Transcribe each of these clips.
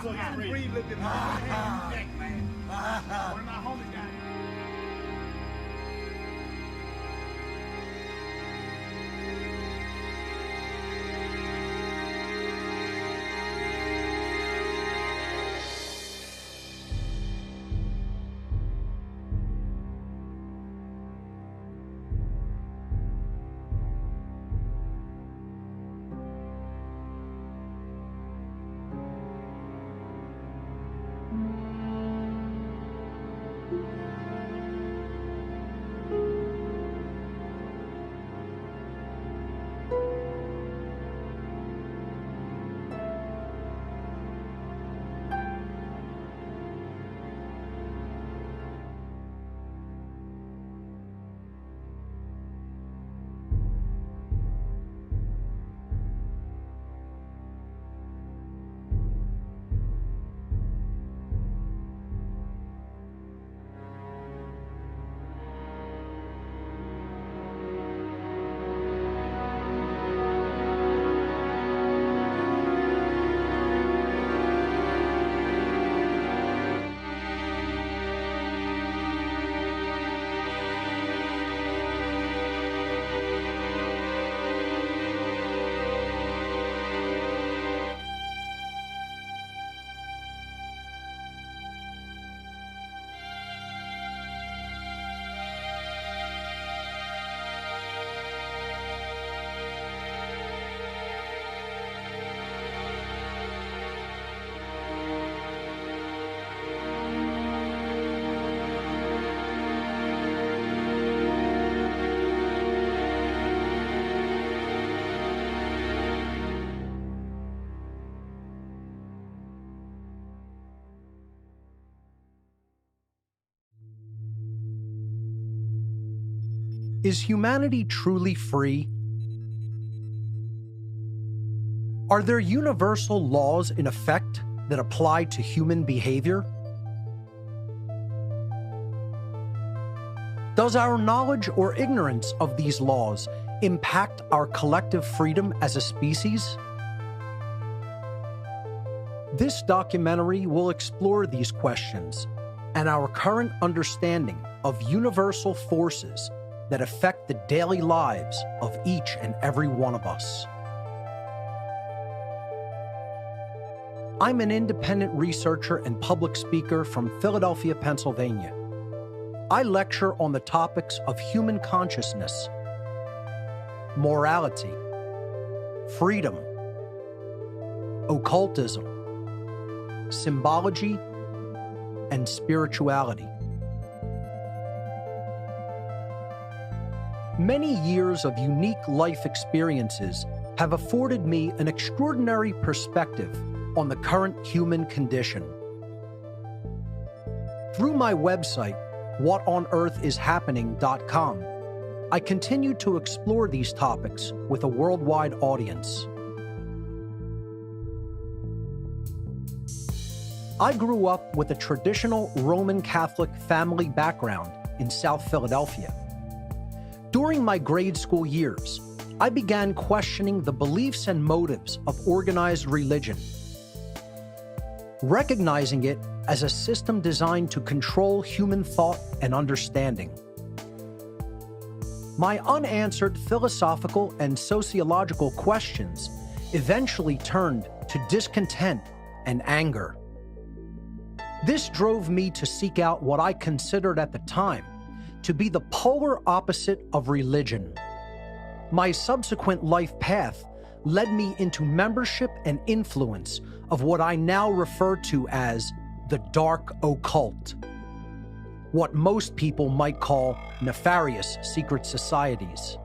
So you can breathe a little bit more. Neck, man. One of my homies got it. Is humanity truly free? Are there universal laws in effect that apply to human behavior? Does our knowledge or ignorance of these laws impact our collective freedom as a species? This documentary will explore these questions and our current understanding of universal forces that affect the daily lives of each and every one of us. I'm an independent researcher and public speaker from Philadelphia, Pennsylvania. I lecture on the topics of human consciousness, morality, freedom, occultism, symbology, and spirituality. Many years of unique life experiences have afforded me an extraordinary perspective on the current human condition. Through my website, whatonearthishappening.com, I continue to explore these topics with a worldwide audience. I grew up with a traditional Roman Catholic family background in South Philadelphia. During my grade school years, I began questioning the beliefs and motives of organized religion, recognizing it as a system designed to control human thought and understanding. My unanswered philosophical and sociological questions eventually turned to discontent and anger. This drove me to seek out what I considered at the time to be the polar opposite of religion. My subsequent life path led me into membership and influence of what I now refer to as the dark occult, what most people might call nefarious secret societies.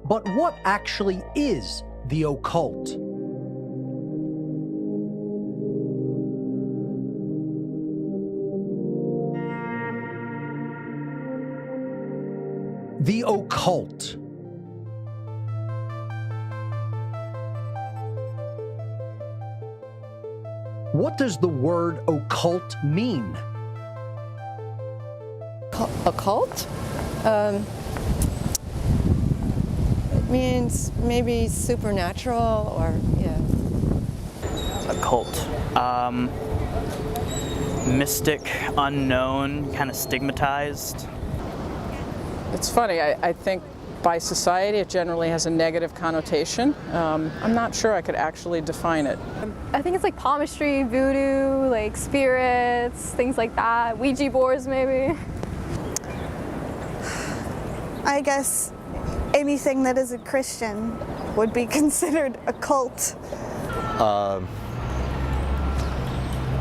But what actually is the occult? The occult. What does the word occult mean? Occult? It means maybe supernatural or, yeah. Occult. Mystic, unknown, kind of stigmatized. It's funny, I think by society it generally has a negative connotation. I'm not sure I could actually define it. I think it's like palmistry, voodoo, like spirits, things like that. Ouija boards, maybe. I guess anything that is a Christian would be considered a cult.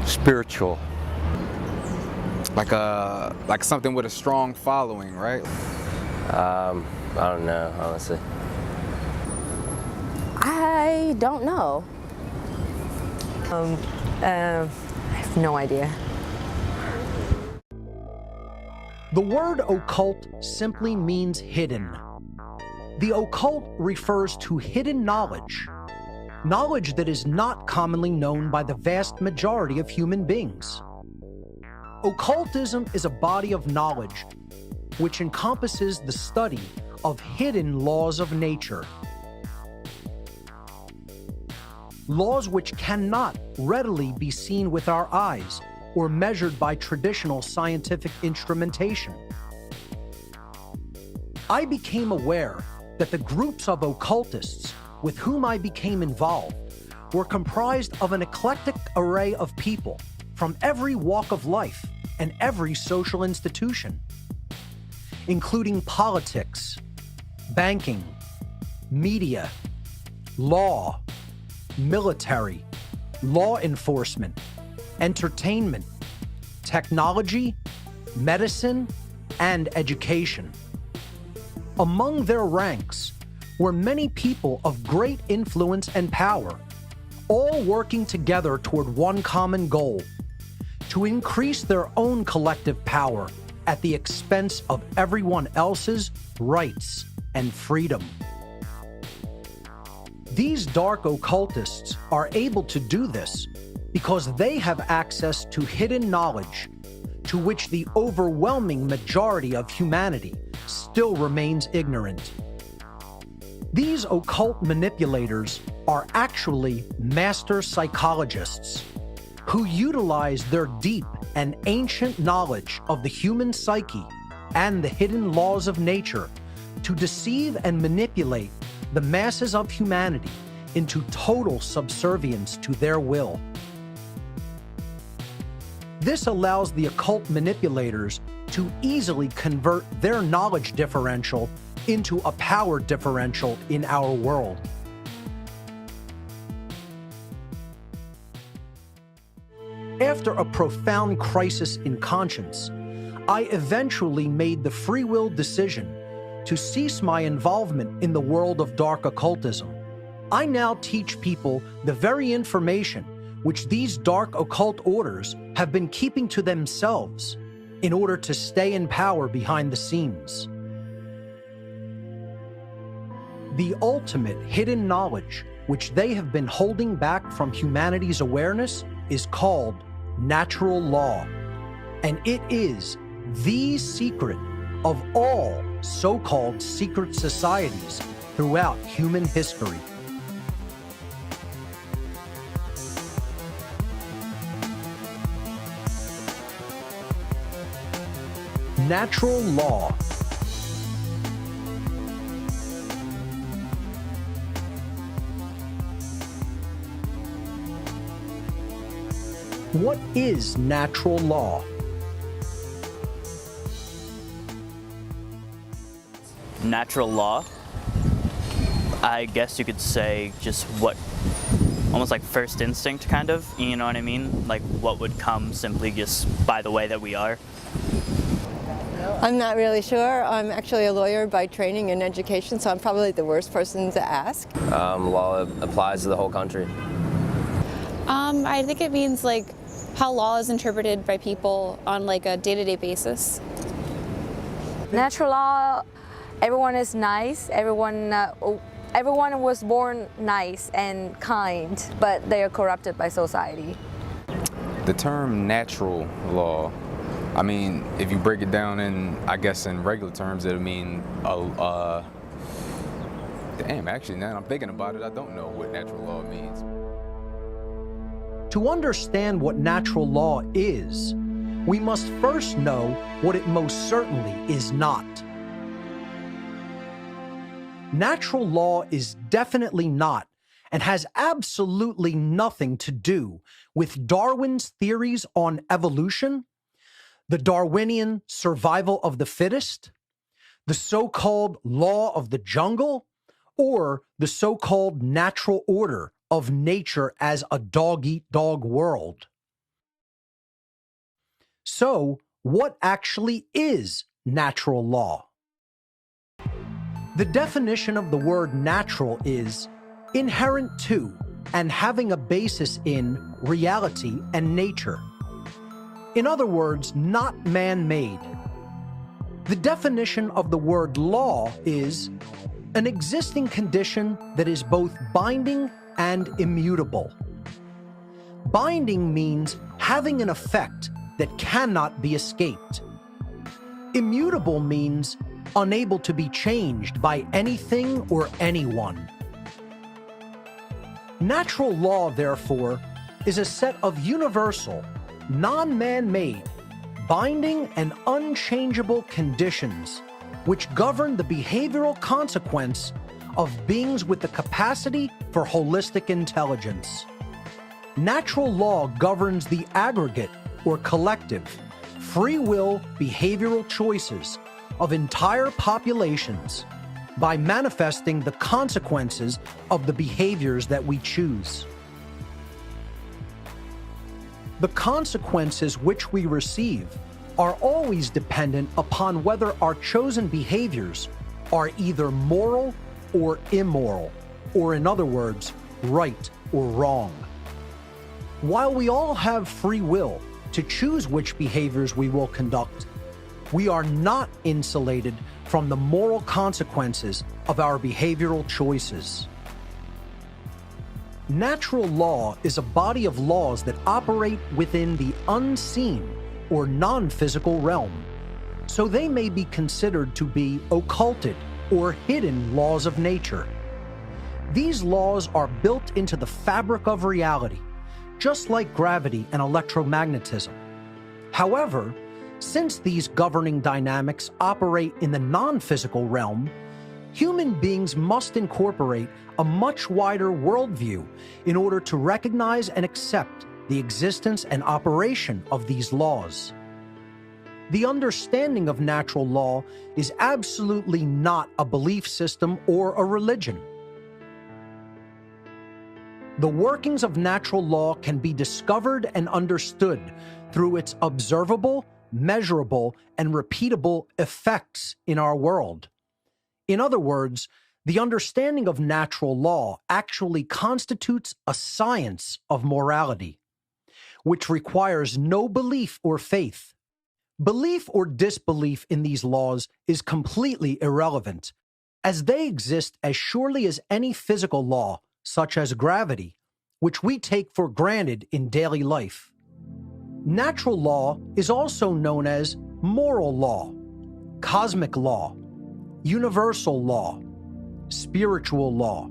Spiritual. Like something with a strong following, right? I don't know, honestly. I don't know. I have no idea. The word occult simply means hidden. The occult refers to hidden knowledge, knowledge that is not commonly known by the vast majority of human beings. Occultism is a body of knowledge which encompasses the study of hidden laws of nature. Laws which cannot readily be seen with our eyes or measured by traditional scientific instrumentation. I became aware that the groups of occultists with whom I became involved were comprised of an eclectic array of people from every walk of life and every social institution, including politics, banking, media, law, military, law enforcement, entertainment, technology, medicine, and education. Among their ranks were many people of great influence and power, all working together toward one common goal: to increase their own collective power at the expense of everyone else's rights and freedom. These dark occultists are able to do this because they have access to hidden knowledge to which the overwhelming majority of humanity still remains ignorant. These occult manipulators are actually master psychologists who utilize their deep and ancient knowledge of the human psyche and the hidden laws of nature to deceive and manipulate the masses of humanity into total subservience to their will. This allows the occult manipulators to easily convert their knowledge differential into a power differential in our world. After a profound crisis in conscience, I eventually made the free will decision to cease my involvement in the world of dark occultism. I now teach people the very information which these dark occult orders have been keeping to themselves in order to stay in power behind the scenes. The ultimate hidden knowledge which they have been holding back from humanity's awareness is called natural law, and it is the secret of all so-called secret societies throughout human history. Natural law. What is natural law? Natural law, I guess you could say just what, almost like first instinct kind of, you know what I mean? Like what would come simply just by the way that we are. I'm not really sure. I'm actually a lawyer by training and education, so I'm probably the worst person to ask. Law applies to the whole country. I think it means like how law is interpreted by people on like a day-to-day basis. Natural law, everyone is nice. Everyone was born nice and kind, but they are corrupted by society. The term natural law, I mean, if you break it down in, I guess in regular terms, it'll mean, damn, actually, now that I'm thinking about it, I don't know what natural law means. To understand what natural law is, we must first know what it most certainly is not. Natural law is definitely not, and has absolutely nothing to do with Darwin's theories on evolution, the Darwinian survival of the fittest, the so-called law of the jungle, or the so-called natural order of nature as a dog-eat-dog world. So, what actually is natural law? The definition of the word natural is inherent to and having a basis in reality and nature. In other words, not man-made. The definition of the word law is an existing condition that is both binding and immutable. Binding means having an effect that cannot be escaped. Immutable means unable to be changed by anything or anyone. Natural law, therefore, is a set of universal, non-man-made, binding and unchangeable conditions which govern the behavioral consequence of beings with the capacity for holistic intelligence. Natural law governs the aggregate or collective, free will behavioral choices of entire populations by manifesting the consequences of the behaviors that we choose. The consequences which we receive are always dependent upon whether our chosen behaviors are either moral or immoral, or in other words, right or wrong. While we all have free will to choose which behaviors we will conduct, we are not insulated from the moral consequences of our behavioral choices. Natural law is a body of laws that operate within the unseen or non-physical realm, so they may be considered to be occulted or hidden laws of nature. These laws are built into the fabric of reality, just like gravity and electromagnetism. However, since these governing dynamics operate in the non-physical realm, human beings must incorporate a much wider worldview in order to recognize and accept the existence and operation of these laws. The understanding of natural law is absolutely not a belief system or a religion. The workings of natural law can be discovered and understood through its observable, measurable, and repeatable effects in our world. In other words, the understanding of natural law actually constitutes a science of morality, which requires no belief or faith. Belief or disbelief in these laws is completely irrelevant, as they exist as surely as any physical law, such as gravity, which we take for granted in daily life. Natural law is also known as moral law, cosmic law, universal law, spiritual law,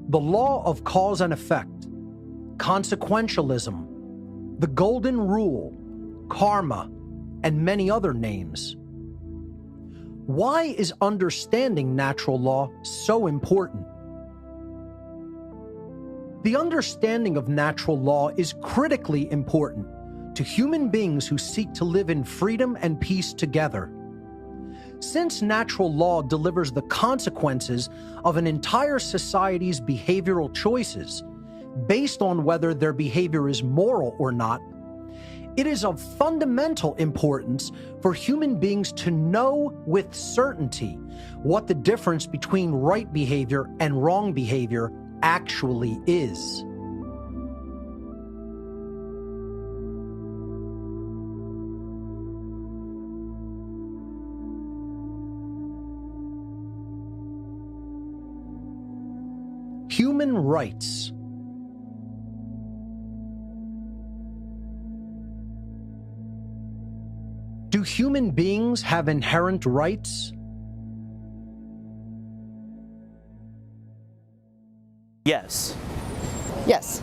the law of cause and effect, consequentialism, the golden rule, karma, and many other names. Why is understanding natural law so important? The understanding of natural law is critically important to human beings who seek to live in freedom and peace together. Since natural law delivers the consequences of an entire society's behavioral choices based on whether their behavior is moral or not, it is of fundamental importance for human beings to know with certainty what the difference between right behavior and wrong behavior actually is. Human rights. Do human beings have inherent rights? Yes. Yes.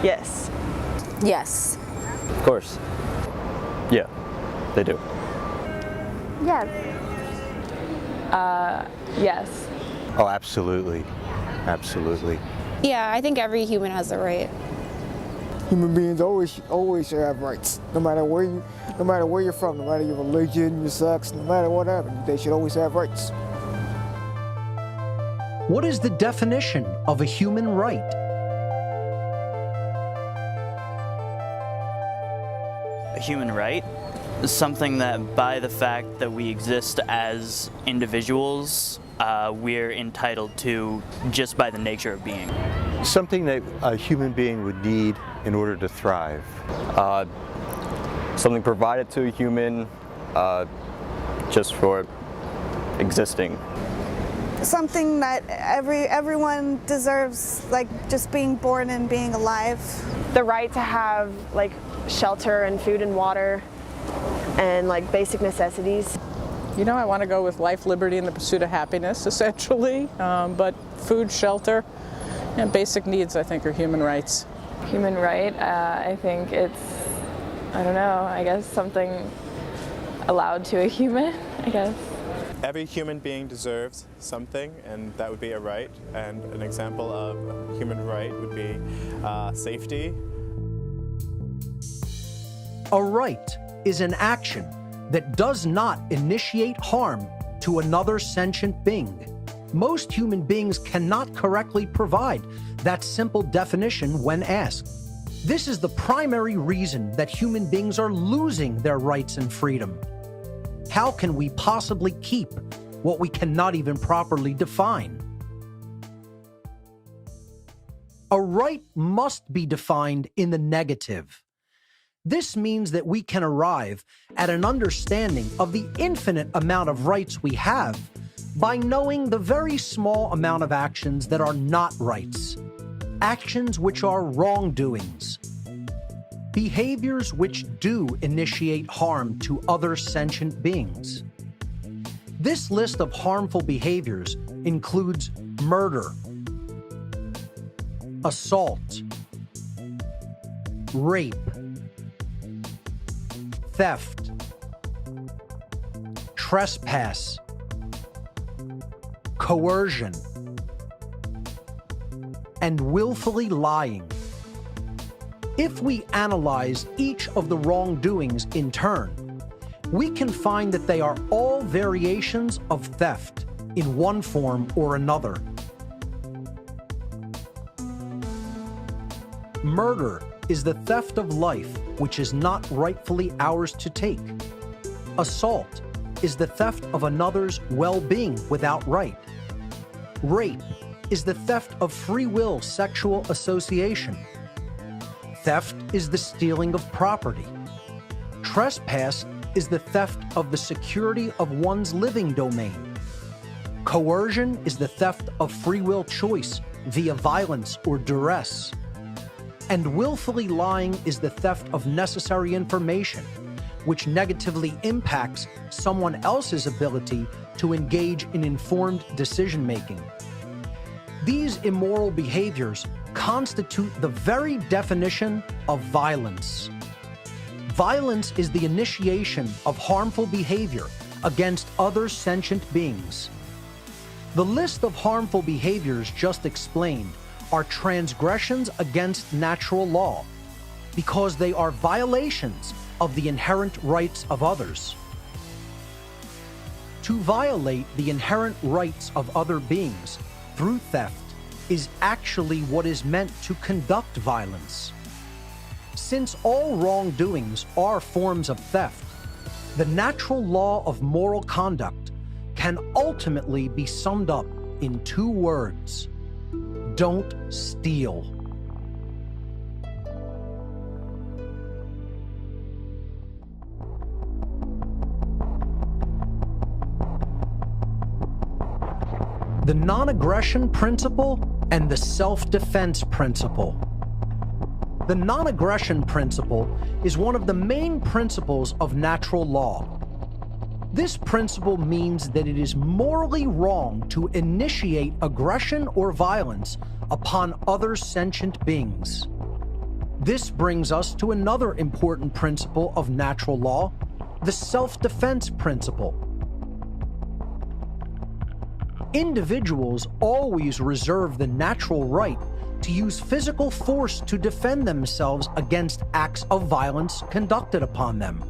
Yes. Yes. Of course. Yeah, they do. Yes. Yes. Oh, absolutely. Absolutely. Yeah, I think every human has a right. Human beings always should have rights, no matter where you're from, no matter your religion, your sex, no matter whatever. They should always have rights. What is the definition of a human right? A human right is something that, by the fact that we exist as individuals, we're entitled to just by the nature of being. Something that a human being would need in order to thrive. Something provided to a human just for existing. Something that everyone deserves, like just being born and being alive. The right to have like shelter and food and water and like basic necessities. You know, I want to go with life, liberty, and the pursuit of happiness, essentially. But food, shelter, and basic needs, I think, are human rights. Human right, I think it's, I don't know, I guess something allowed to a human, I guess. Every human being deserves something, and that would be a right. And an example of a human right would be safety. A right is an action that does not initiate harm to another sentient being. Most human beings cannot correctly provide that simple definition when asked. This is the primary reason that human beings are losing their rights and freedom. How can we possibly keep what we cannot even properly define? A right must be defined in the negative. This means that we can arrive at an understanding of the infinite amount of rights we have by knowing the very small amount of actions that are not rights, actions which are wrongdoings, behaviors which do initiate harm to other sentient beings. This list of harmful behaviors includes murder, assault, rape, theft, trespass, coercion, and willfully lying. If we analyze each of the wrongdoings in turn, we can find that they are all variations of theft in one form or another. Murder is the theft of life which is not rightfully ours to take. Assault is the theft of another's well-being without right. Rape is the theft of free will sexual association. Theft is the stealing of property. Trespass is the theft of the security of one's living domain. Coercion is the theft of free will choice via violence or duress. And willfully lying is the theft of necessary information, which negatively impacts someone else's ability to engage in informed decision-making. These immoral behaviors constitute the very definition of violence. Violence is the initiation of harmful behavior against other sentient beings. The list of harmful behaviors just explained are transgressions against natural law because they are violations of the inherent rights of others. To violate the inherent rights of other beings through theft is actually what is meant to conduct violence. Since all wrongdoings are forms of theft, the natural law of moral conduct can ultimately be summed up in two words: don't steal. The non-aggression principle and the self-defense principle. The non-aggression principle is one of the main principles of natural law. This principle means that it is morally wrong to initiate aggression or violence upon other sentient beings. This brings us to another important principle of natural law, the self-defense principle. Individuals always reserve the natural right to use physical force to defend themselves against acts of violence conducted upon them.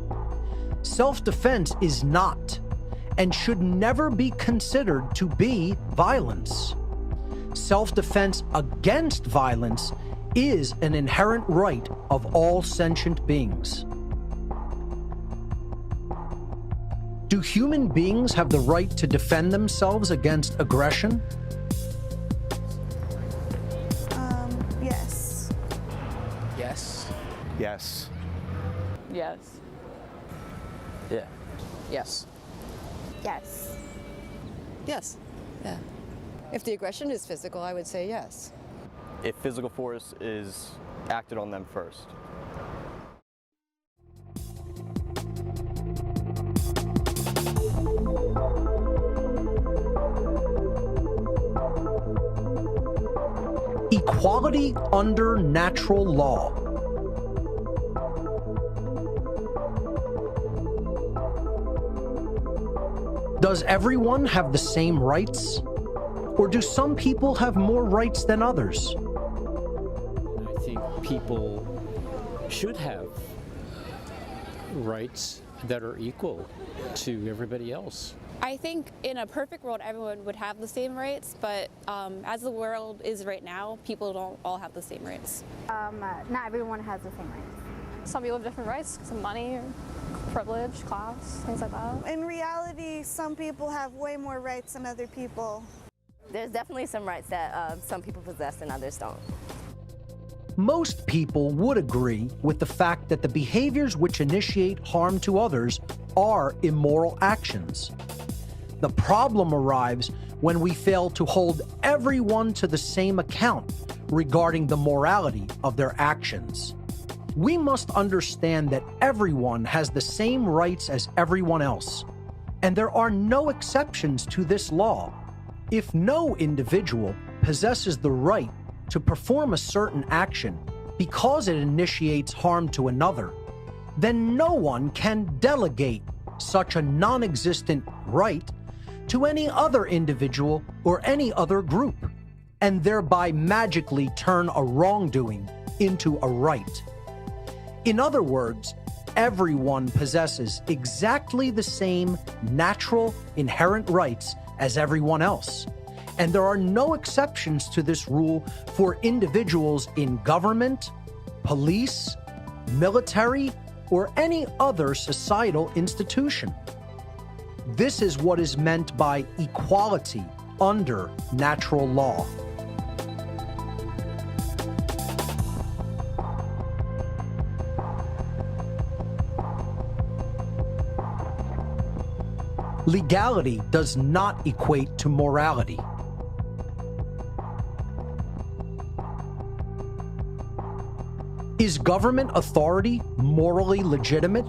Self-defense is not and should never be considered to be violence. Self-defense against violence is an inherent right of all sentient beings. Do human beings have the right to defend themselves against aggression? Yes. Yes. Yes. Yes. Yeah. Yes. Yes. Yes. Yeah. If the aggression is physical, I would say yes. If physical force is acted on them first. Equality under natural law. Does everyone have the same rights? Or do some people have more rights than others? I think people should have rights that are equal to everybody else. I think in a perfect world, everyone would have the same rights, but as the world is right now, people don't all have the same rights. Not everyone has the same rights. Some people have different rights, some money, privilege, class, things like that. In reality, some people have way more rights than other people. There's definitely some rights that some people possess and others don't. Most people would agree with the fact that the behaviors which initiate harm to others are immoral actions. The problem arrives when we fail to hold everyone to the same account regarding the morality of their actions. We must understand that everyone has the same rights as everyone else, and there are no exceptions to this law. If no individual possesses the right to perform a certain action because it initiates harm to another, then no one can delegate such a non-existent right to any other individual or any other group, and thereby magically turn a wrongdoing into a right. In other words, everyone possesses exactly the same natural, inherent rights as everyone else, and there are no exceptions to this rule for individuals in government, police, military, or any other societal institution. This is what is meant by equality under natural law. Legality does not equate to morality. Is government authority morally legitimate?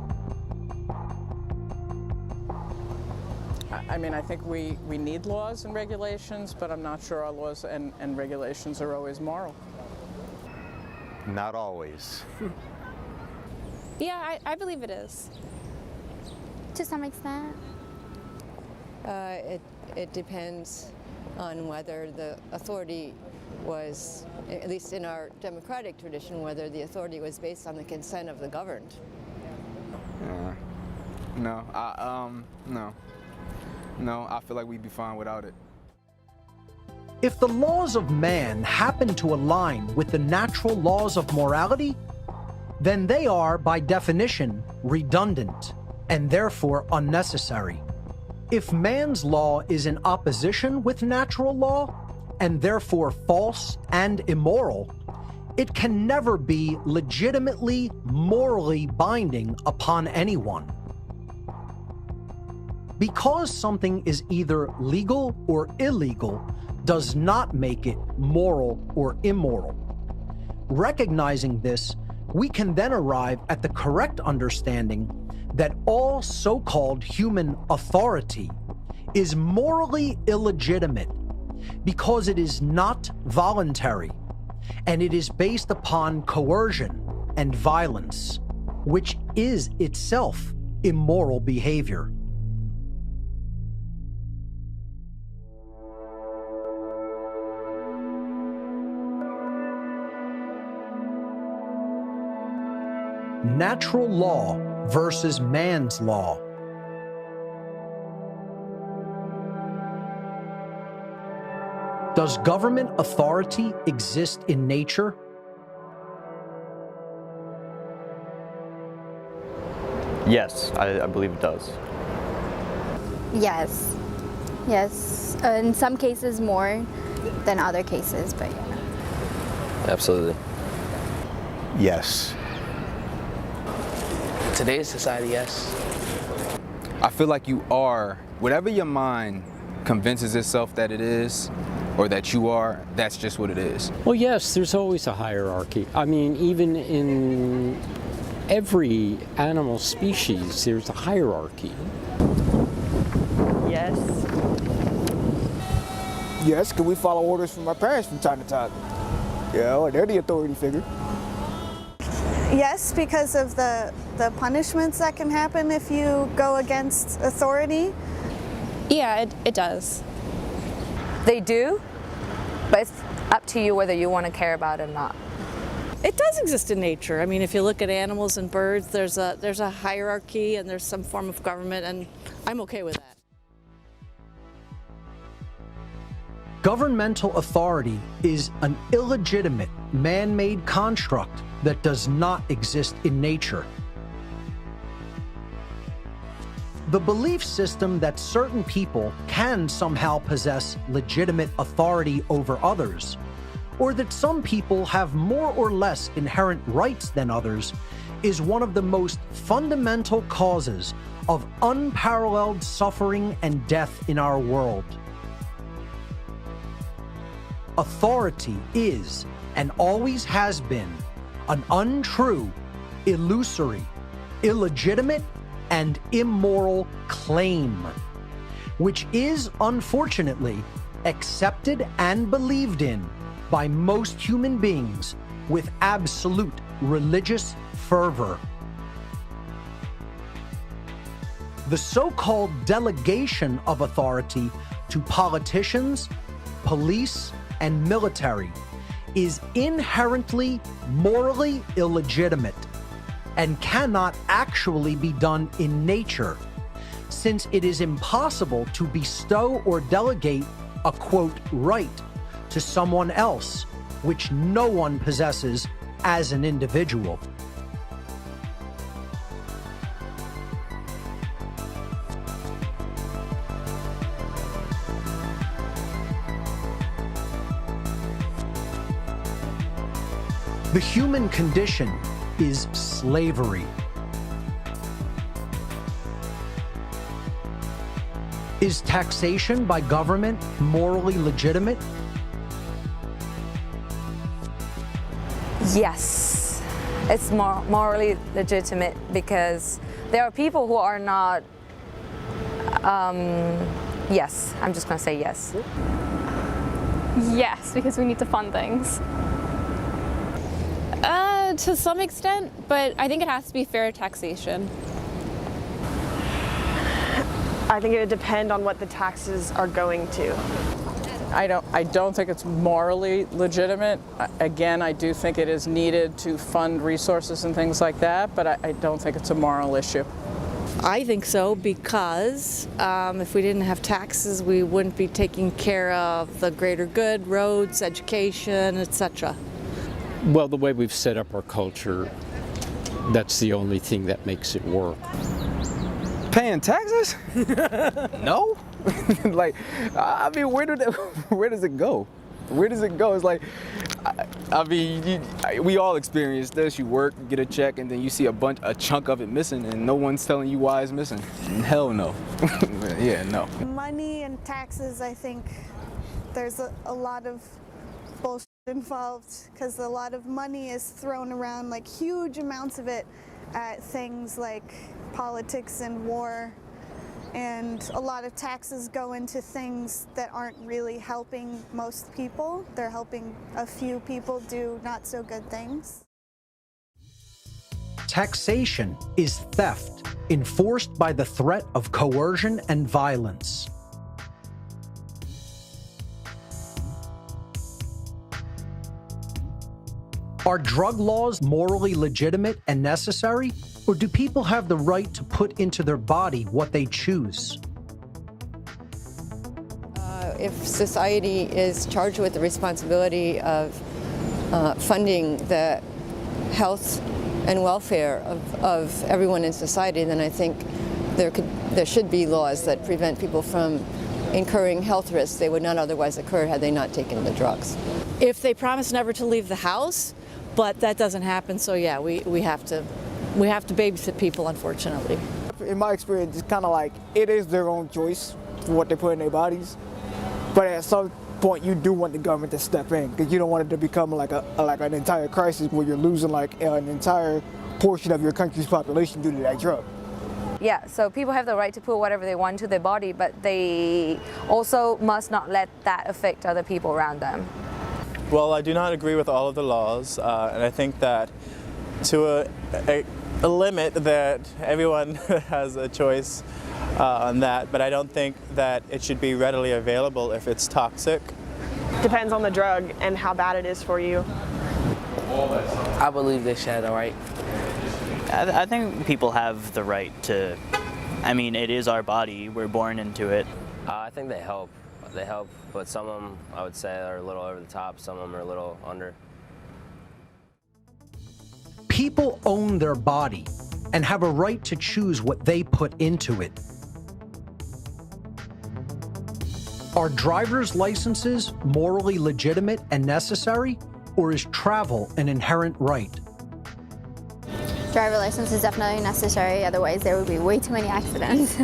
I mean, I think we need laws and regulations, but I'm not sure our laws and regulations are always moral. Not always. Yeah, I believe it is. To some extent. It depends on whether the authority was, at least in our democratic tradition, whether the authority was based on the consent of the governed. No, I feel like we'd be fine without it. If the laws of man happen to align with the natural laws of morality, then they are, by definition, redundant and therefore unnecessary. If man's law is in opposition with natural law, and therefore false and immoral, it can never be legitimately morally binding upon anyone. Because something is either legal or illegal does not make it moral or immoral. Recognizing this, we can then arrive at the correct understanding that all so-called human authority is morally illegitimate because it is not voluntary, and it is based upon coercion and violence, which is itself immoral behavior. Natural law versus man's law. Does government authority exist in nature? Yes, I believe it does. Yes. Yes. In some cases more than other cases, but yeah. Absolutely. Yes. Today's society, yes. I feel like you are, whatever your mind convinces itself that it is, or that you are, that's just what it is. Well, yes, there's always a hierarchy. I mean, even in every animal species, there's a hierarchy. Yes. Yes, because we follow orders from our parents from time to time. Yeah, well, they're the authority figure. Yes, because of the punishments that can happen if you go against authority. Yeah, it does. They do, but it's up to you whether you want to care about it or not. It does exist in nature. I mean, if you look at animals and birds, there's a hierarchy and there's some form of government, and I'm okay with that. Governmental authority is an illegitimate, man-made construct that does not exist in nature. The belief system that certain people can somehow possess legitimate authority over others, or that some people have more or less inherent rights than others, is one of the most fundamental causes of unparalleled suffering and death in our world. Authority is, and always has been, an untrue, illusory, illegitimate, and immoral claim, which is, unfortunately, accepted and believed in by most human beings with absolute religious fervor. The so-called delegation of authority to politicians, police, and military is inherently morally illegitimate and cannot actually be done in nature, since it is impossible to bestow or delegate a, quote, right to someone else, which no one possesses as an individual. The human condition is slavery. Is taxation by government morally legitimate? Yes, it's morally legitimate because there are people who are not, yes, I'm just gonna say yes. Yes, because we need to fund things. To some extent, but I think it has to be fair taxation. I think it would depend on what the taxes are going to. I don't think it's morally legitimate. Again, I do think it is needed to fund resources and things like that, but I don't think it's a moral issue. I think so because if we didn't have taxes, we wouldn't be taking care of the greater good, roads, education, etc. Well, the way we've set up our culture, that's the only thing that makes it work. Paying taxes? No. Like, I mean, where does it go? Where does it go? It's like, I mean, we all experience this. You work, get a check, and then you see a chunk of it missing, and no one's telling you why it's missing. Hell no. Yeah, no. Money and taxes, I think there's a lot of bullshit involved because a lot of money is thrown around, like huge amounts of it, at things like politics and war, and a lot of taxes go into things that aren't really helping most people. They're helping a few people do not so good things. Taxation is theft enforced by the threat of coercion and violence. Are drug laws morally legitimate and necessary, or do people have the right to put into their body what they choose? If society is charged with the responsibility of funding the health and welfare of everyone in society, then I think there should be laws that prevent people from incurring health risks they would not otherwise occur had they not taken the drugs. If they promise never to leave the house, but that doesn't happen, so yeah, we have to babysit people, unfortunately. In my experience, it's kind of like it is their own choice for what they put in their bodies, but at some point you do want the government to step in because you don't want it to become like an entire crisis where you're losing like an entire portion of your country's population due to that drug. Yeah, so people have the right to put whatever they want to their body, but they also must not let that affect other people around them. Well, I do not agree with all of the laws, and I think that to a limit that everyone has a choice on that, but I don't think that it should be readily available if it's toxic. Depends on the drug and how bad it is for you. I believe they should have the right. I think people have the right to, I mean, it is our body, we're born into it. I think they help. They help, but some of them, I would say, are a little over the top, some of them are a little under. People own their body and have a right to choose what they put into it. Are driver's licenses morally legitimate and necessary, or is travel an inherent right? Driver license is definitely necessary, otherwise there would be way too many accidents.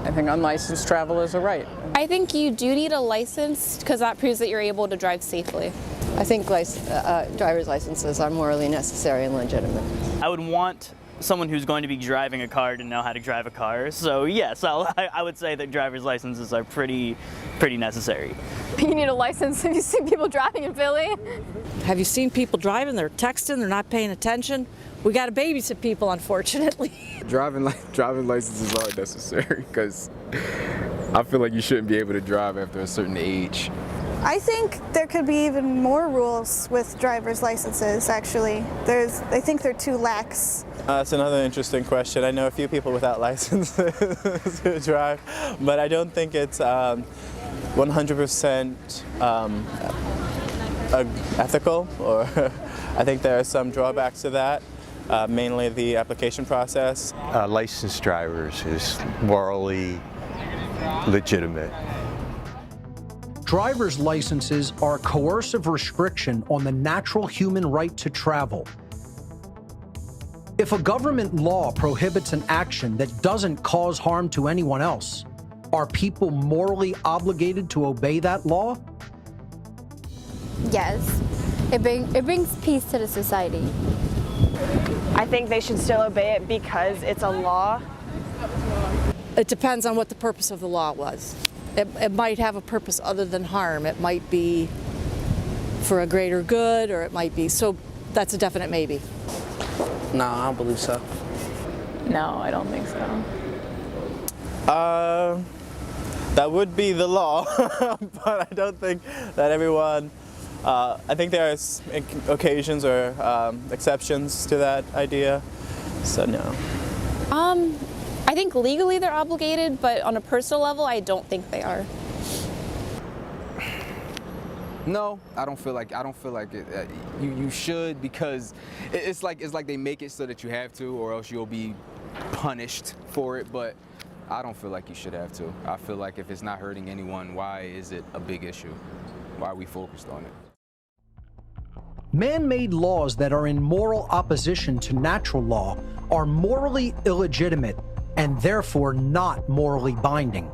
I think unlicensed travel is a right. I think you do need a license because that proves that you're able to drive safely. I think driver's licenses are morally necessary and legitimate. I would want someone who's going to be driving a car to know how to drive a car, so yes, I would say that driver's licenses are pretty necessary. You need a license. Have you seen people driving in Philly? Have you seen people driving? They're texting, they're not paying attention. We got to babysit people, unfortunately. Driving licenses are necessary because I feel like you shouldn't be able to drive after a certain age. I think there could be even more rules with driver's licenses, actually. I think they're too lax. That's another interesting question. I know a few people without licenses who drive, but I don't think it's 100% ethical, or I think there are some drawbacks to that. Mainly the application process. Licensed drivers is morally legitimate. Driver's licenses are a coercive restriction on the natural human right to travel. If a government law prohibits an action that doesn't cause harm to anyone else, are people morally obligated to obey that law? Yes. It brings peace to the society. I think they should still obey it because it's a law. It depends on what the purpose of the law was. It might have a purpose other than harm. It might be for a greater good, or it might be, so that's a definite maybe. No, I don't believe so. No, I don't think so. That would be the law, but I don't think that everyone, I think there are occasions or exceptions to that idea, so no. I think legally they're obligated, but on a personal level, I don't think they are. No, I don't feel like it. You should, because it's like they make it so that you have to, or else you'll be punished for it. But I don't feel like you should have to. I feel like if it's not hurting anyone, why is it a big issue? Why are we focused on it? Man-made laws that are in moral opposition to natural law are morally illegitimate and therefore not morally binding.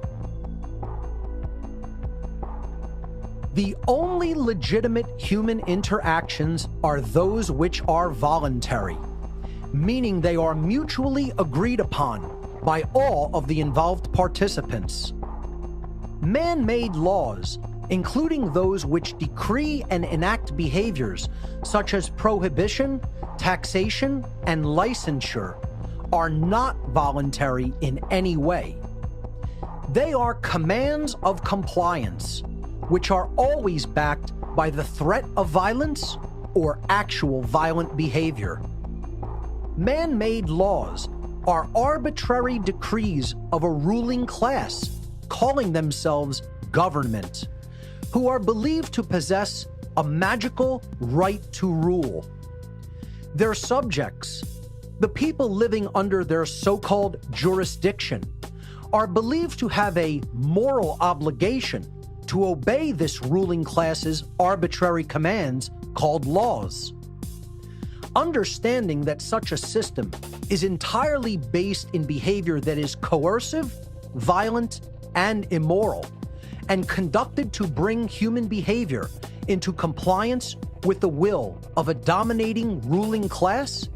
The only legitimate human interactions are those which are voluntary, meaning they are mutually agreed upon by all of the involved participants. Man-made laws including those which decree and enact behaviors such as prohibition, taxation, and licensure, are not voluntary in any way. They are commands of compliance, which are always backed by the threat of violence or actual violent behavior. Man-made laws are arbitrary decrees of a ruling class calling themselves government, who are believed to possess a magical right to rule. Their subjects, the people living under their so-called jurisdiction, are believed to have a moral obligation to obey this ruling class's arbitrary commands called laws. Understanding that such a system is entirely based in behavior that is coercive, violent, and immoral, and conducted to bring human behavior into compliance with the will of a dominating ruling class,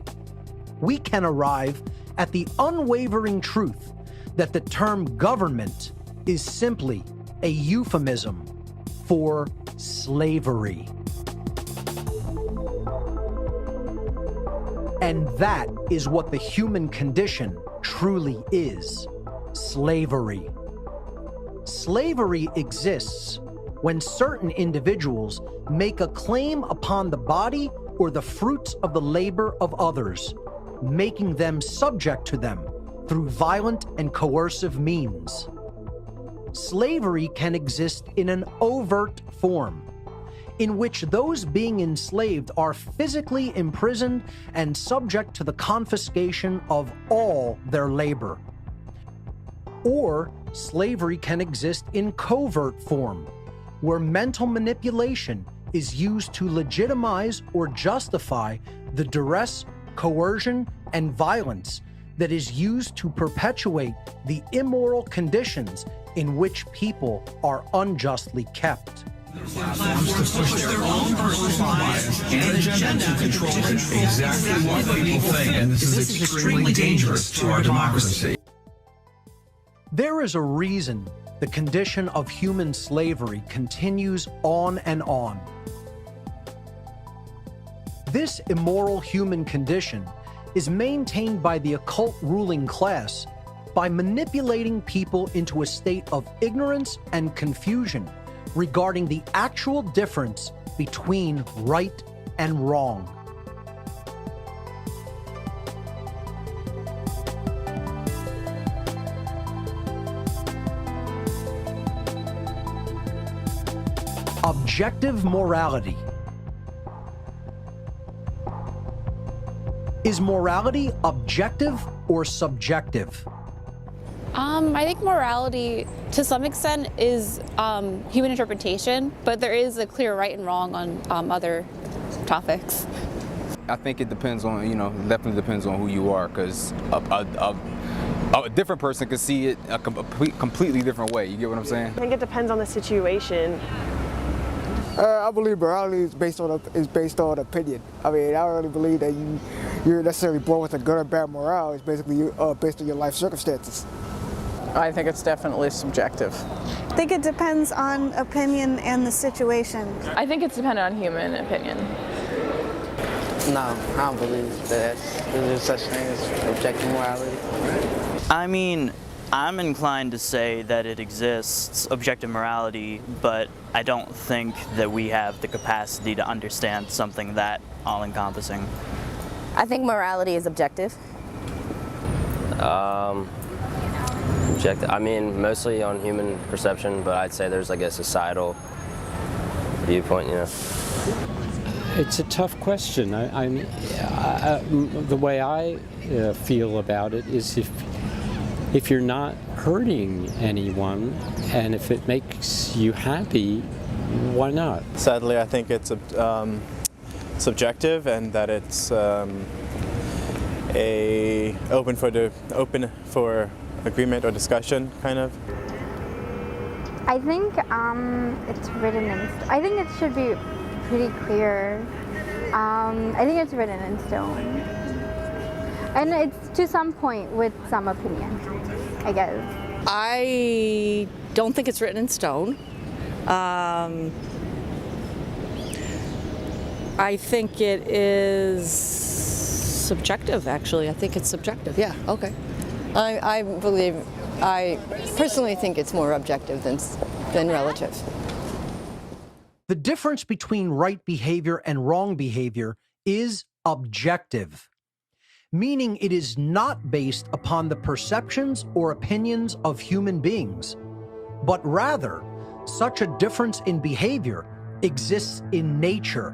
we can arrive at the unwavering truth that the term government is simply a euphemism for slavery. And that is what the human condition truly is: slavery. Slavery exists when certain individuals make a claim upon the body or the fruits of the labor of others, making them subject to them through violent and coercive means. Slavery can exist in an overt form, in which those being enslaved are physically imprisoned and subject to the confiscation of all their labor. Or slavery can exist in covert form, where mental manipulation is used to legitimize or justify the duress, coercion, and violence that is used to perpetuate the immoral conditions in which people are unjustly kept. Platforms to push their own personal bias and agenda to control exactly what people think, and this is extremely dangerous to our democracy. There is a reason the condition of human slavery continues on and on. This immoral human condition is maintained by the occult ruling class by manipulating people into a state of ignorance and confusion regarding the actual difference between right and wrong. Objective morality. Is morality objective or subjective? I think morality, to some extent, is human interpretation, but there is a clear right and wrong on other topics. I think it depends on, definitely depends on who you are, because a different person could see it a completely different way. You get what I'm saying? I think it depends on the situation. I believe morality is based on opinion. I mean, I don't really believe that you're necessarily born with a good or bad morale. It's basically based on your life circumstances. I think it's definitely subjective. I think it depends on opinion and the situation. I think it's dependent on human opinion. No, I don't believe that there's such thing as objective morality. I mean, I'm inclined to say that it exists, objective morality, but I don't think that we have the capacity to understand something that all-encompassing. I think morality is objective. Objective. I mean, mostly on human perception, but I'd say there's like a societal viewpoint, It's a tough question. The way I feel about it is if you're not hurting anyone and if it makes you happy, why not? Sadly, I think it's subjective, and that it's open for agreement or discussion, kind of. I think it's written in. I think it should be pretty clear. I think it's written in stone, and it's to some point with some opinion, I guess. I don't think it's written in stone. I think it is subjective, actually. I think it's subjective. Yeah, okay. I personally think it's more objective than relative. The difference between right behavior and wrong behavior is objective, meaning it is not based upon the perceptions or opinions of human beings, but rather, such a difference in behavior exists in nature,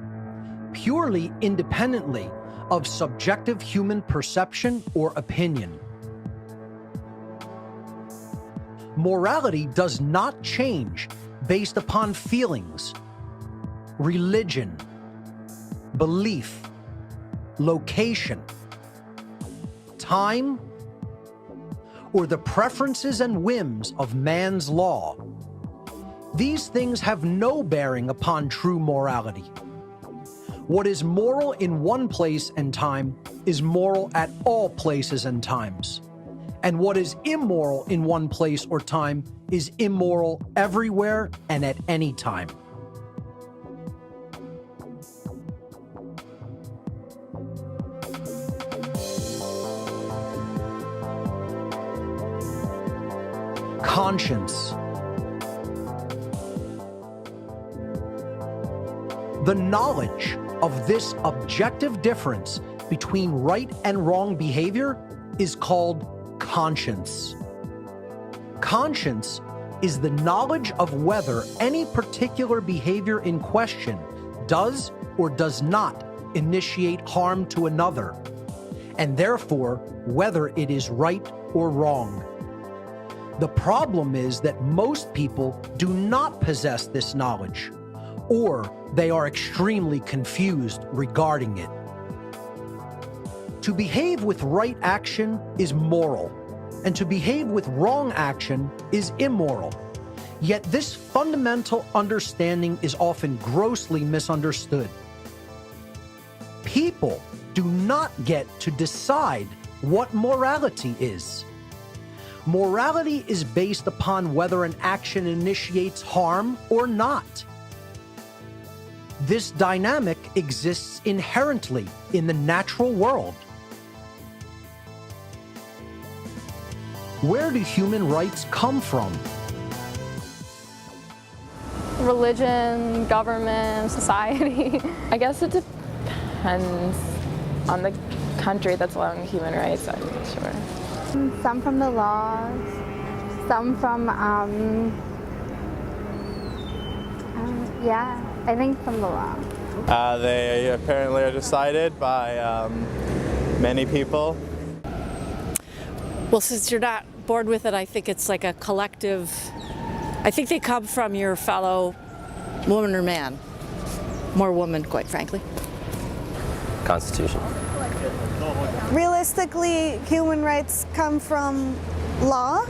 purely independently of subjective human perception or opinion. Morality does not change based upon feelings, religion, belief, location, time, or the preferences and whims of man's law. These things have no bearing upon true morality. What is moral in one place and time is moral at all places and times. And what is immoral in one place or time is immoral everywhere and at any time. Conscience. The knowledge of this objective difference between right and wrong behavior is called conscience. Conscience is the knowledge of whether any particular behavior in question does or does not initiate harm to another, and therefore whether it is right or wrong. The problem is that most people do not possess this knowledge, or they are extremely confused regarding it. To behave with right action is moral, and to behave with wrong action is immoral. Yet this fundamental understanding is often grossly misunderstood. People do not get to decide what morality is. Morality is based upon whether an action initiates harm or not. This dynamic exists inherently in the natural world. Where do human rights come from? Religion, government, society. I guess it depends on the country that's allowing human rights, I'm sure. Some from the laws, some from, yeah, I think from the law. They apparently are decided by many people. Well, since you're not bored with it, I think it's like a collective, I think they come from your fellow woman or man. More woman, quite frankly. Constitution. Realistically, human rights come from law,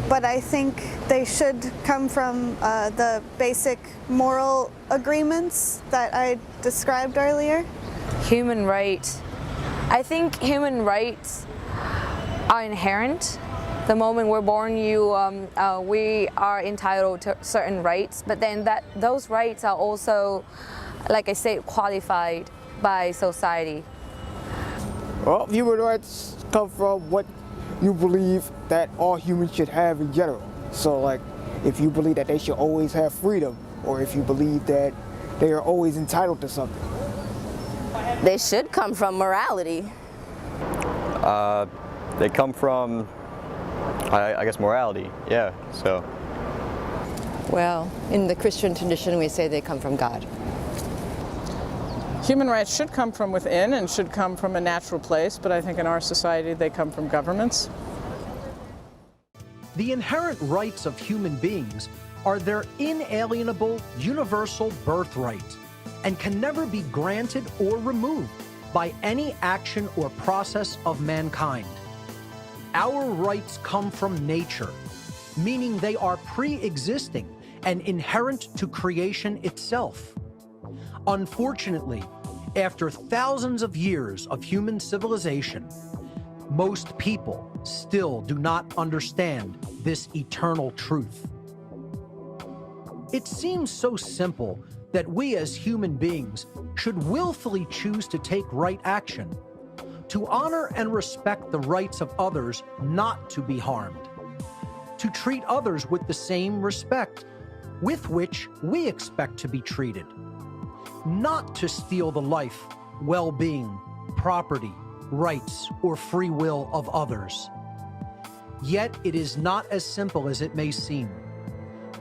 but I think they should come from the basic moral agreements that I described earlier. Human rights. I think human rights are inherent. The moment we're born, we are entitled to certain rights, but then those rights are also, like I said, qualified by society. Well, human rights come from what you believe that all humans should have in general. So, like, if you believe that they should always have freedom, or if you believe that they are always entitled to something. They should come from morality. They come from, I guess, morality, yeah, so. Well, in the Christian tradition, we say they come from God. Human rights should come from within and should come from a natural place, but I think in our society they come from governments. The inherent rights of human beings are their inalienable, universal birthright and can never be granted or removed by any action or process of mankind. Our rights come from nature, meaning they are pre-existing and inherent to creation itself. Unfortunately, after thousands of years of human civilization, most people still do not understand this eternal truth. It seems so simple that we as human beings should willfully choose to take right action, to honor and respect the rights of others not to be harmed, to treat others with the same respect with which we expect to be treated, not to steal the life, well-being, property, rights, or free will of others. Yet it is not as simple as it may seem.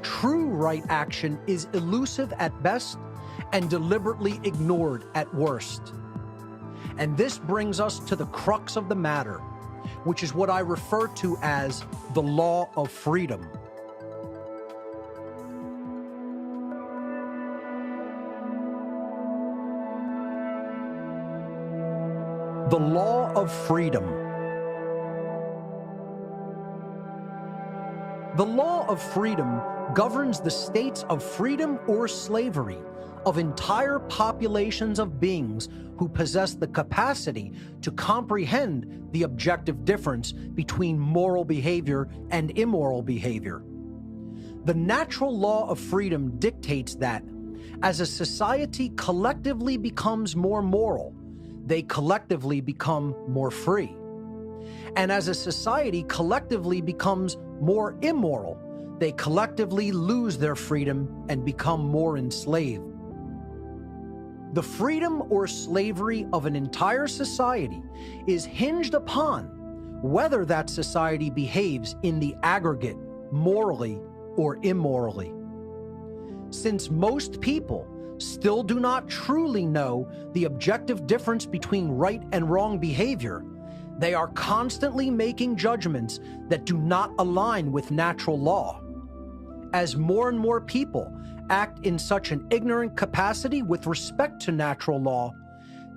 True right action is elusive at best and deliberately ignored at worst. And this brings us to the crux of the matter, which is what I refer to as the law of freedom. The law of freedom. The law of freedom governs the states of freedom or slavery of entire populations of beings who possess the capacity to comprehend the objective difference between moral behavior and immoral behavior. The natural law of freedom dictates that as a society collectively becomes more moral, they collectively become more free. And as a society collectively becomes more immoral, they collectively lose their freedom and become more enslaved. The freedom or slavery of an entire society is hinged upon whether that society behaves in the aggregate morally or immorally. Since most people still do not truly know the objective difference between right and wrong behavior, they are constantly making judgments that do not align with natural law. As more and more people act in such an ignorant capacity with respect to natural law,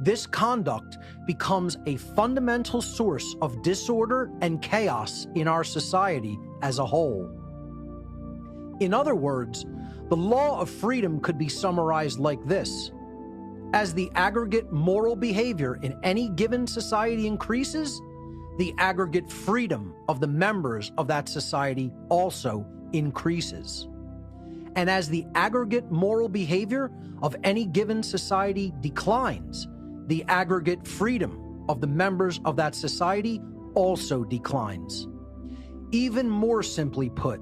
this conduct becomes a fundamental source of disorder and chaos in our society as a whole. In other words, the law of freedom could be summarized like this. As the aggregate moral behavior in any given society increases, the aggregate freedom of the members of that society also increases. And as the aggregate moral behavior of any given society declines, the aggregate freedom of the members of that society also declines. Even more simply put,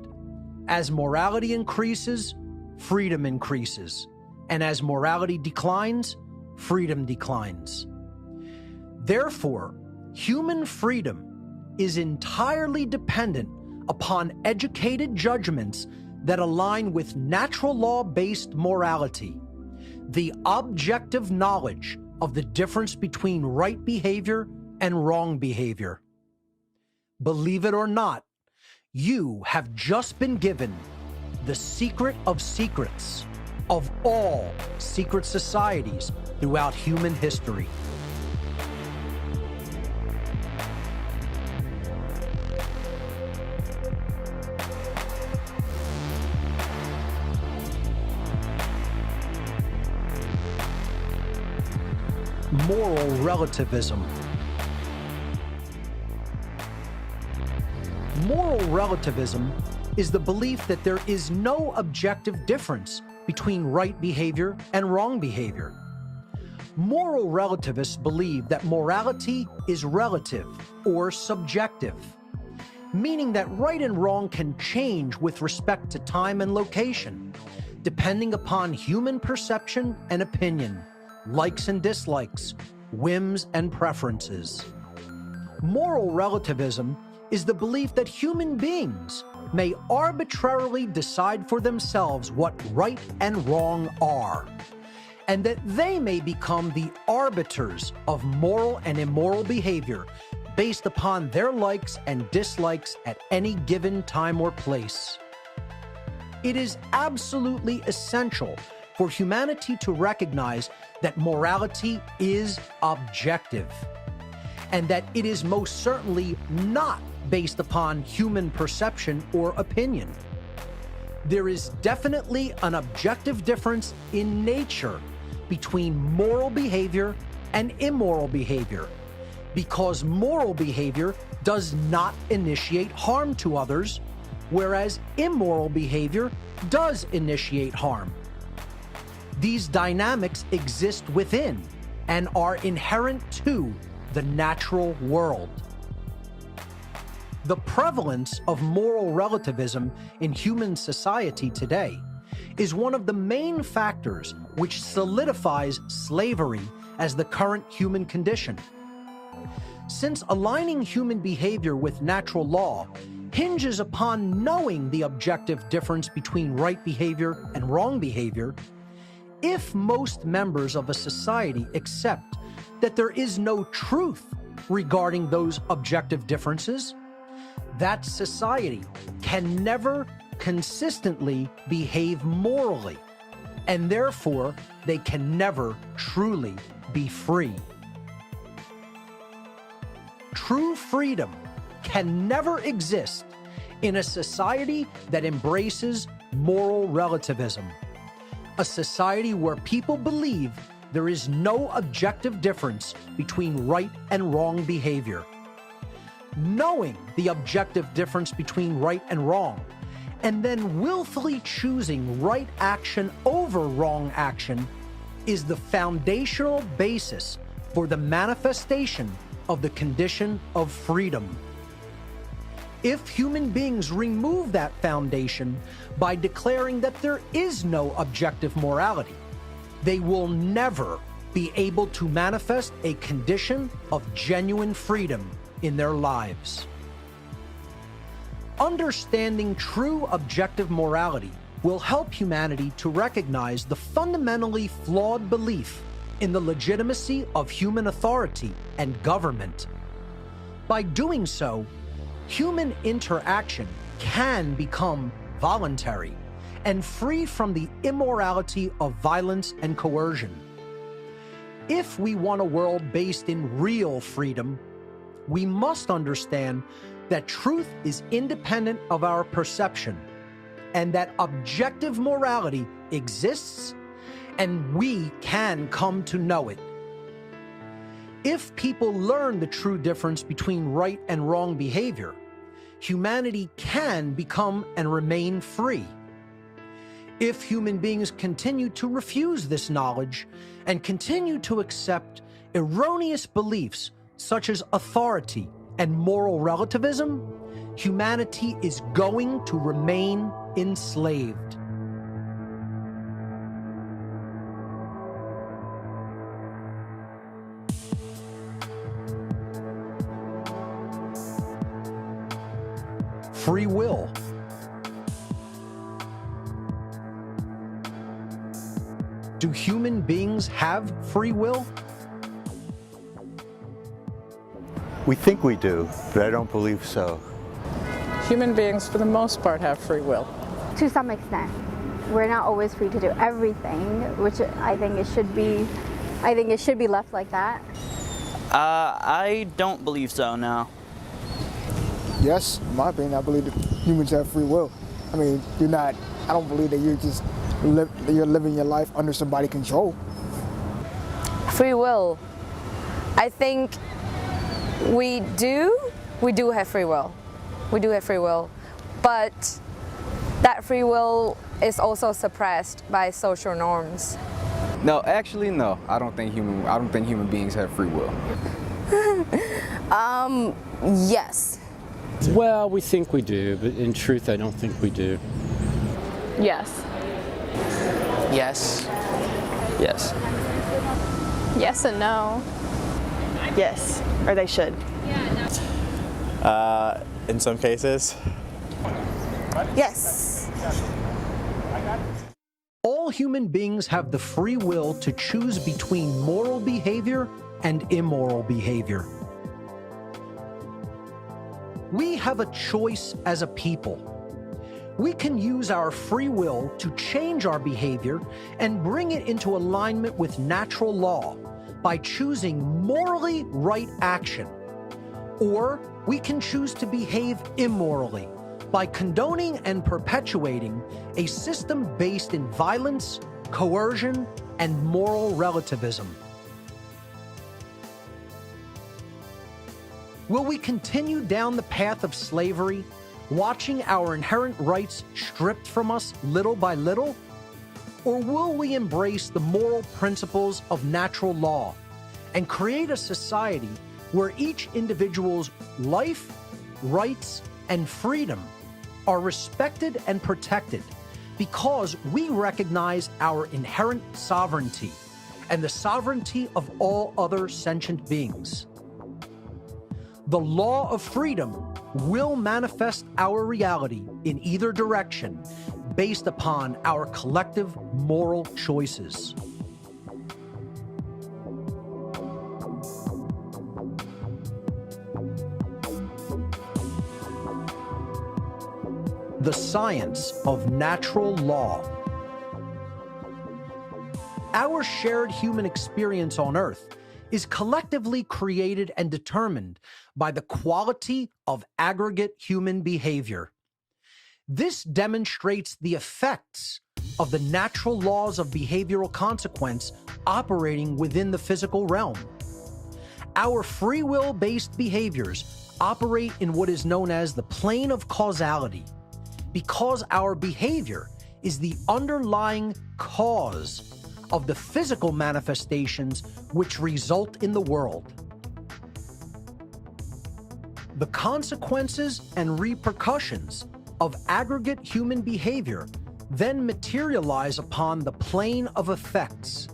as morality increases, freedom increases. And as morality declines, freedom declines. Therefore, human freedom is entirely dependent upon educated judgments that align with natural law-based morality, the objective knowledge of the difference between right behavior and wrong behavior. Believe it or not, you have just been given the secret of secrets of all secret societies throughout human history. Moral relativism. Moral relativism is the belief that there is no objective difference between right behavior and wrong behavior. Moral relativists believe that morality is relative or subjective, meaning that right and wrong can change with respect to time and location, depending upon human perception and opinion, likes and dislikes, whims and preferences. Moral relativism is the belief that human beings may arbitrarily decide for themselves what right and wrong are, and that they may become the arbiters of moral and immoral behavior based upon their likes and dislikes at any given time or place. It is absolutely essential for humanity to recognize that morality is objective, and that it is most certainly not based upon human perception or opinion. There is definitely an objective difference in nature between moral behavior and immoral behavior, because moral behavior does not initiate harm to others, whereas immoral behavior does initiate harm. These dynamics exist within and are inherent to the natural world. The prevalence of moral relativism in human society today is one of the main factors which solidifies slavery as the current human condition. Since aligning human behavior with natural law hinges upon knowing the objective difference between right behavior and wrong behavior, if most members of a society accept that there is no truth regarding those objective differences, that society can never consistently behave morally, and therefore they can never truly be free. True freedom can never exist in a society that embraces moral relativism, a society where people believe there is no objective difference between right and wrong behavior. Knowing the objective difference between right and wrong, and then willfully choosing right action over wrong action, is the foundational basis for the manifestation of the condition of freedom. If human beings remove that foundation by declaring that there is no objective morality, they will never be able to manifest a condition of genuine freedom in their lives. Understanding true objective morality will help humanity to recognize the fundamentally flawed belief in the legitimacy of human authority and government. By doing so, human interaction can become voluntary and free from the immorality of violence and coercion. If we want a world based in real freedom, we must understand that truth is independent of our perception, and that objective morality exists, and we can come to know it. If people learn the true difference between right and wrong behavior, humanity can become and remain free. If human beings continue to refuse this knowledge and continue to accept erroneous beliefs such as authority and moral relativism, humanity is going to remain enslaved. Free will. Do human beings have free will? We think we do, but I don't believe so. Human beings, for the most part, have free will. To some extent. We're not always free to do everything, which I think it should be left like that. I don't believe so, no. Yes, in my opinion, I believe that humans have free will. I mean, I don't believe that you're living your life under somebody's control. Free will. I think we do have free will. We do have free will, but that free will is also suppressed by social norms. No, actually, no. I don't think human beings have free will. Yes. Well, we think we do, but in truth, I don't think we do. Yes. Yes. Yes. Yes and no. Yes, or they should. In some cases. Yes. All human beings have the free will to choose between moral behavior and immoral behavior. We have a choice as a people. We can use our free will to change our behavior and bring it into alignment with natural law by choosing morally right action. Or we can choose to behave immorally by condoning and perpetuating a system based in violence, coercion, and moral relativism. Will we continue down the path of slavery watching our inherent rights stripped from us little by little? Or will we embrace the moral principles of natural law and create a society where each individual's life, rights, and freedom are respected and protected because we recognize our inherent sovereignty and the sovereignty of all other sentient beings? The law of freedom will manifest our reality in either direction based upon our collective moral choices. The science of natural law. Our shared human experience on Earth is collectively created and determined by the quality of aggregate human behavior. This demonstrates the effects of the natural laws of behavioral consequence operating within the physical realm. Our free will-based behaviors operate in what is known as the plane of causality, because our behavior is the underlying cause of the physical manifestations which result in the world. The consequences and repercussions of aggregate human behavior then materialize upon the plane of effects,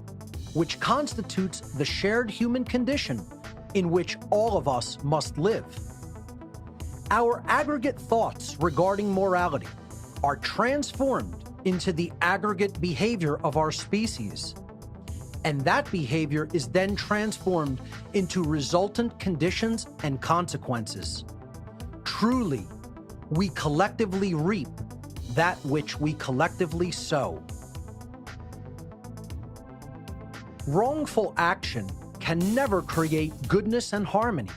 which constitutes the shared human condition in which all of us must live. Our aggregate thoughts regarding morality are transformed into the aggregate behavior of our species, and that behavior is then transformed into resultant conditions and consequences. Truly, we collectively reap that which we collectively sow. Wrongful action can never create goodness and harmony,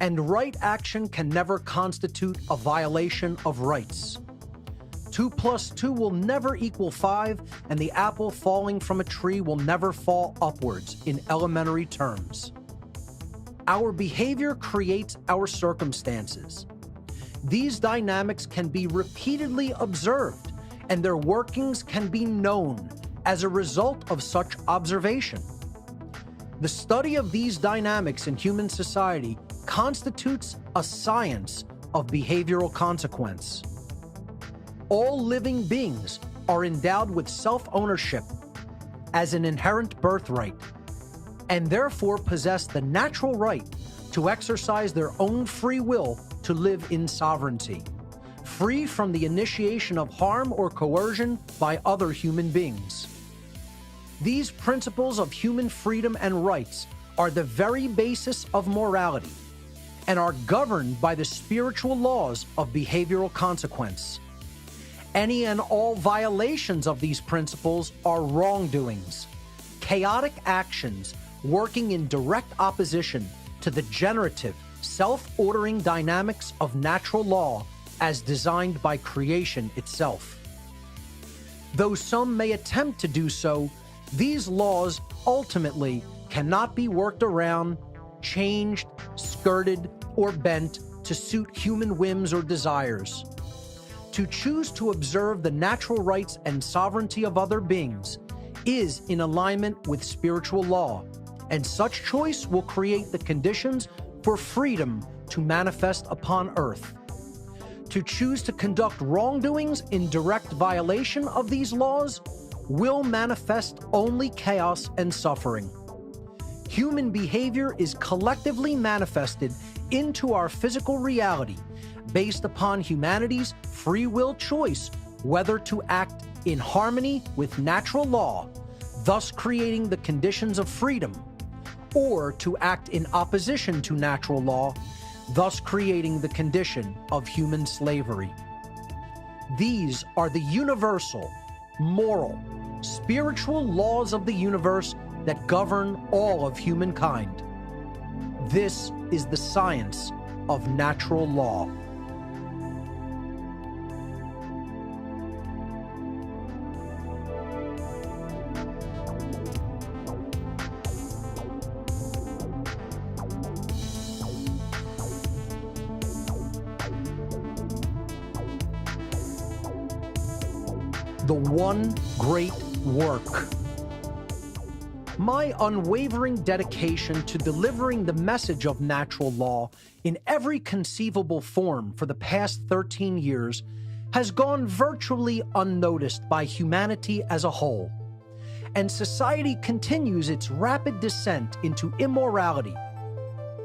and right action can never constitute a violation of rights. 2 + 2 will never equal 5, and the apple falling from a tree will never fall upwards in elementary terms. Our behavior creates our circumstances. These dynamics can be repeatedly observed, and their workings can be known as a result of such observation. The study of these dynamics in human society constitutes a science of behavioral consequence. All living beings are endowed with self-ownership as an inherent birthright, and therefore possess the natural right to exercise their own free will to live in sovereignty, free from the initiation of harm or coercion by other human beings. These principles of human freedom and rights are the very basis of morality and are governed by the spiritual laws of behavioral consequence. Any and all violations of these principles are wrongdoings, chaotic actions working in direct opposition to the generative, self-ordering dynamics of natural law as designed by creation itself. Though some may attempt to do so, these laws ultimately cannot be worked around, changed, skirted, or bent to suit human whims or desires. To choose to observe the natural rights and sovereignty of other beings is in alignment with spiritual law, and such choice will create the conditions for freedom to manifest upon earth. To choose to conduct wrongdoings in direct violation of these laws will manifest only chaos and suffering. Human behavior is collectively manifested into our physical reality based upon humanity's free will choice whether to act in harmony with natural law, thus creating the conditions of freedom, or to act in opposition to natural law, thus creating the condition of human slavery. These are the universal, moral, spiritual laws of the universe that govern all of humankind. This is the science of natural law. the one great work. My unwavering dedication to delivering the message of natural law in every conceivable form for the past 13 years has gone virtually unnoticed by humanity as a whole, and society continues its rapid descent into immorality,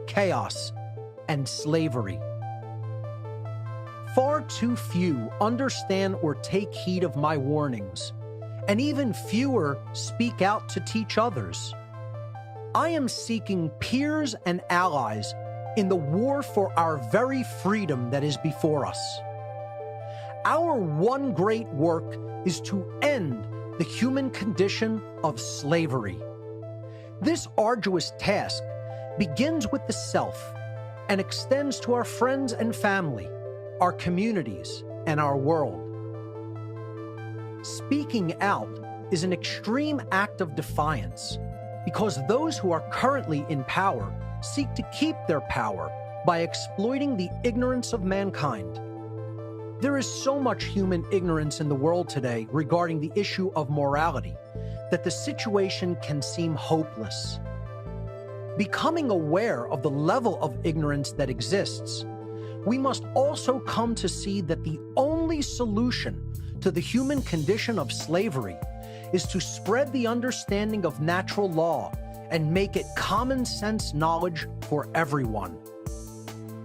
chaos, and slavery. Far too few understand or take heed of my warnings, and even fewer speak out to teach others. I am seeking peers and allies in the war for our very freedom that is before us. Our one great work is to end the human condition of slavery. This arduous task begins with the self and extends to our friends and family, our communities, and our world. Speaking out is an extreme act of defiance because those who are currently in power seek to keep their power by exploiting the ignorance of mankind. There is so much human ignorance in the world today regarding the issue of morality that the situation can seem hopeless. Becoming aware of the level of ignorance that exists, we must also come to see that the only solution to the human condition of slavery is to spread the understanding of natural law and make it common sense knowledge for everyone.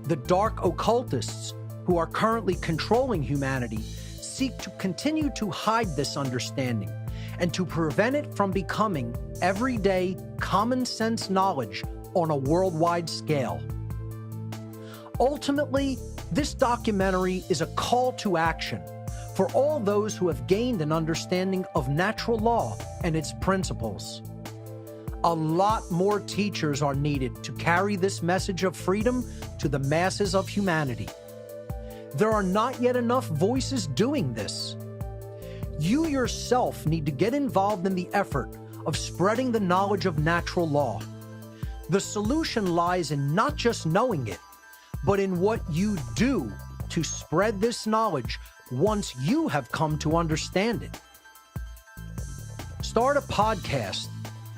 The dark occultists who are currently controlling humanity seek to continue to hide this understanding and to prevent it from becoming everyday common sense knowledge on a worldwide scale. Ultimately, this documentary is a call to action for all those who have gained an understanding of natural law and its principles. A lot more teachers are needed to carry this message of freedom to the masses of humanity. There are not yet enough voices doing this. You yourself need to get involved in the effort of spreading the knowledge of natural law. The solution lies in not just knowing it, but in what you do to spread this knowledge once you have come to understand it. Start a podcast,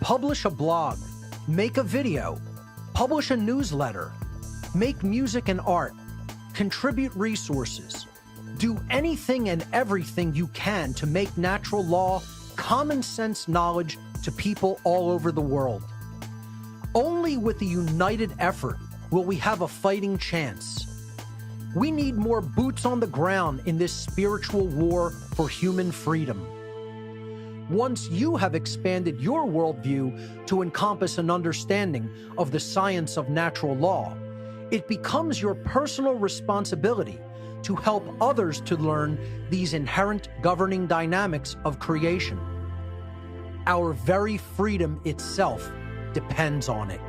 publish a blog, make a video, publish a newsletter, make music and art, contribute resources. Do anything and everything you can to make natural law common sense knowledge to people all over the world. Only with a united effort will we have a fighting chance. We need more boots on the ground in this spiritual war for human freedom. Once you have expanded your worldview to encompass an understanding of the science of natural law, it becomes your personal responsibility to help others to learn these inherent governing dynamics of creation. Our very freedom itself depends on it.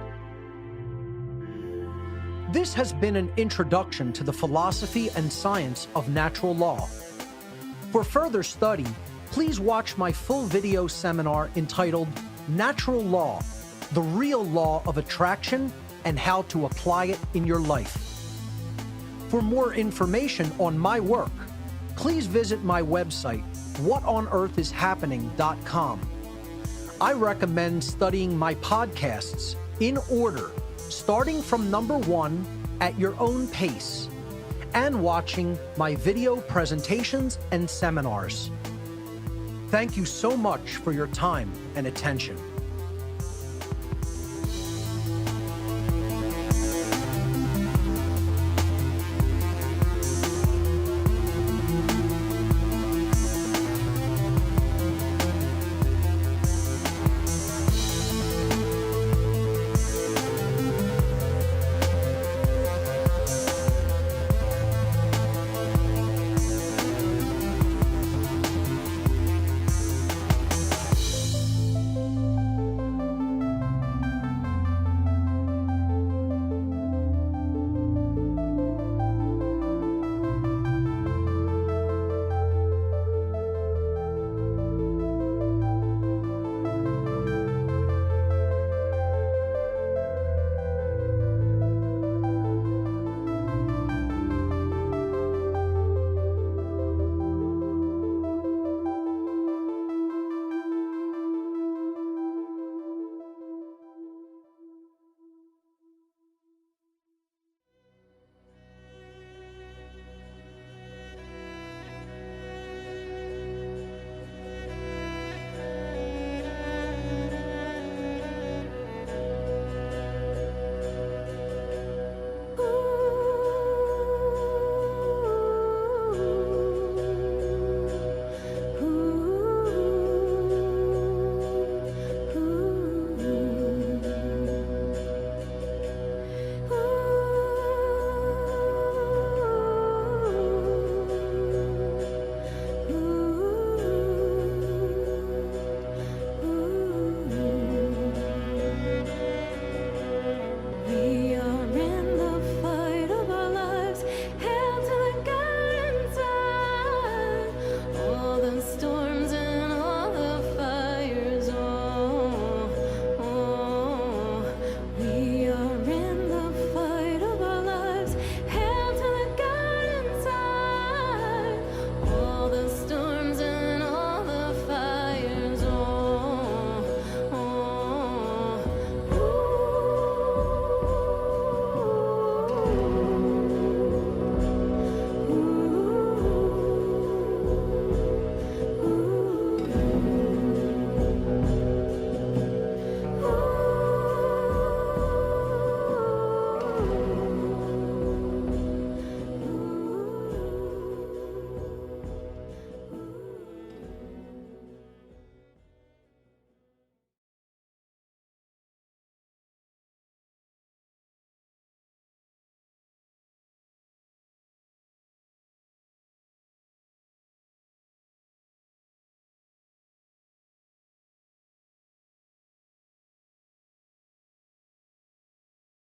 This has been an introduction to the philosophy and science of natural law. For further study, please watch my full video seminar entitled Natural Law, the Real Law of Attraction and How to Apply It in Your Life. For more information on my work, please visit my website, whatonearthishappening.com. I recommend studying my podcasts in order, starting from number 1 at your own pace, and watching my video presentations and seminars. Thank you so much for your time and attention.